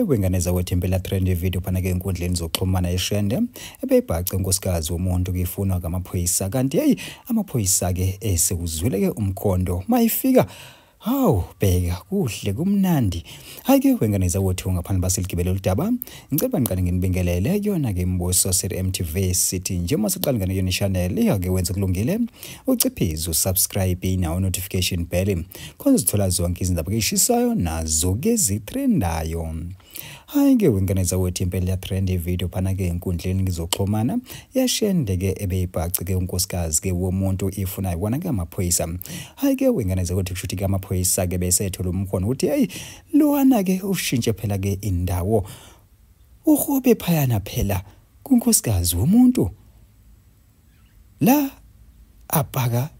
wenganeza wethu impela trend video phana ke enkundleni zokuxhumana eShende ebeyibhaca inkosikazi womuntu kuyifunwa ngamaphoyisa kanti hey amaphoyisa ke esekuzwile ke umkhondo mayifika hawu bheka kuhle kumnandi hayi ke wenganeza wethu ngaphandle baseligibele uludaba ngicela ngiqale nginibingelele yona ke imbuso seri MTV City nje masiqala ngane yona channel iyake wenza kulungile uciphize usubscribe na notification bell khona uzithola zonke izindaba ezishisayo nazo ke zitrendayo hayi ke wenganeza wethu impela ya trend video phana ke enkundleni ngizoxhumana yashende ke ebeyibhaca ke unkosikazi ke womuntu ifuna ibona ke amaphoyisa hayi ke wenganeza wethu kushuthi ke amaphoyisa ke bese ethola umkhono ukuthi hey lowana ke ushintshe phela ke indawo uhobe phayana phela kunkosikazi womuntu la apaka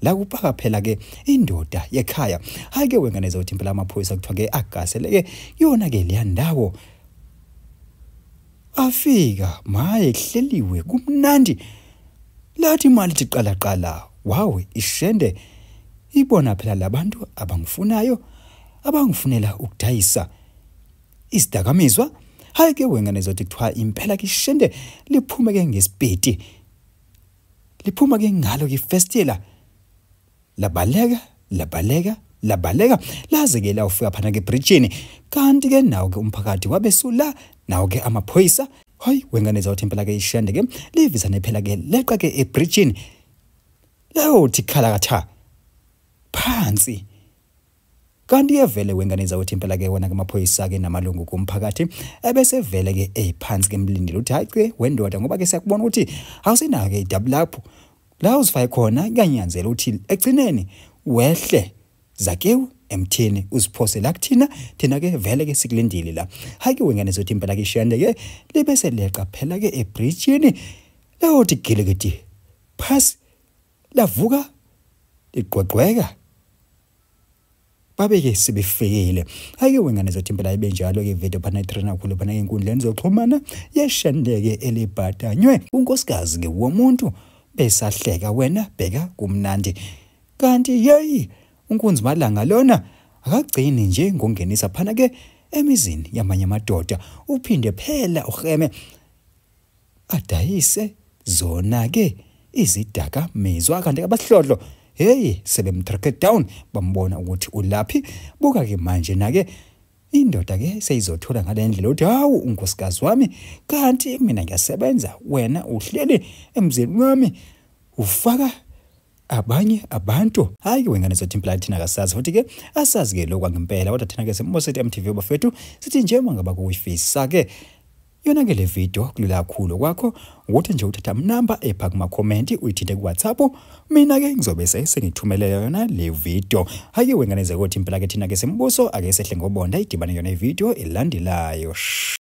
la kupaka phela ke indoda yekhaya hayi ke wenganeza uthi impela amaphoyisa kuthiwa ke agasele ke yona ke leya ndawo afika maye hleliwe kumnandi lathi imali iqala wawe ishende ibona phela labantu abangifunayo abangifunela ukudayisa isidakamizwa hayi ke wenganeza uthi kuthiwa impela ke ishende liphume ke ngesipeti liphuma ke ngalo ke festila labaleka laze ke la ufika phana ke bridgeini kanti ke nawo ke umphakathi wabesula nawo ke amaphoyisa hayi wenganeza uthi impela ke ishende ke livizane phela ke leqa ke ebridgeini lawo thi khalakatha phansi kanti yevele wenganeza uthi impela ke wona ke amaphoyisa ke namalungu kumphakathi ebese vele ke ephansi ke emlindile uthi hayi ke wendoda ngoba ke siyakubona ukuthi awusina ke idouble lapho la uzifaya khona kanyanzela uthi egcineni wehle zakewu emthini uziphose la kuthina thina ke vele ke sikulindile la hayi ke wenganeza uthi impela ke ishende ke libese leqa phela ke ebridgeini la uthi gilikiti phasi lavuka liqweqweka babeke sibefikile hayi ke wenganeza uthi impela ibenjalo ke video phana itrainer khulu phana enkundleni zokuxhumana yeshende ke elibhadanywe unkosikazi ke womuntu besahleka wena bheka kumnandi kanti hey unkunzi malanga lona akagcini nje ngongenisa phana ke emizini yamanye amadoda uphinde phela uheme adayise zona ke izidaka mizwa kanti abahlohlo hey sebemtrack down bambona ukuthi ulaphi buka ke manje na ke indoda ke seyizothola ngalendlela uthi hawu unkosikazi wami kanti mina ngiyasebenza wena uhleli emzini wami ufaka abanye abantu hayi wenganeza uthi impela thina kasazi futhi ke asazi ke lokwa ngempela kodwa thina ke semmosethi MTV bafethu sithi nje mangaba kuyifisa ke yona ke le video kulula kakhulu kwakho ukuthi nje uthatha number epha kuma comment uyithinte ku WhatsApp mina ke ngizobe sengithumelela yona le video hayi wenganeza ukuthi impela ke thina ke sembuso ake sehle ngobonda idibane yona i video elandelayo.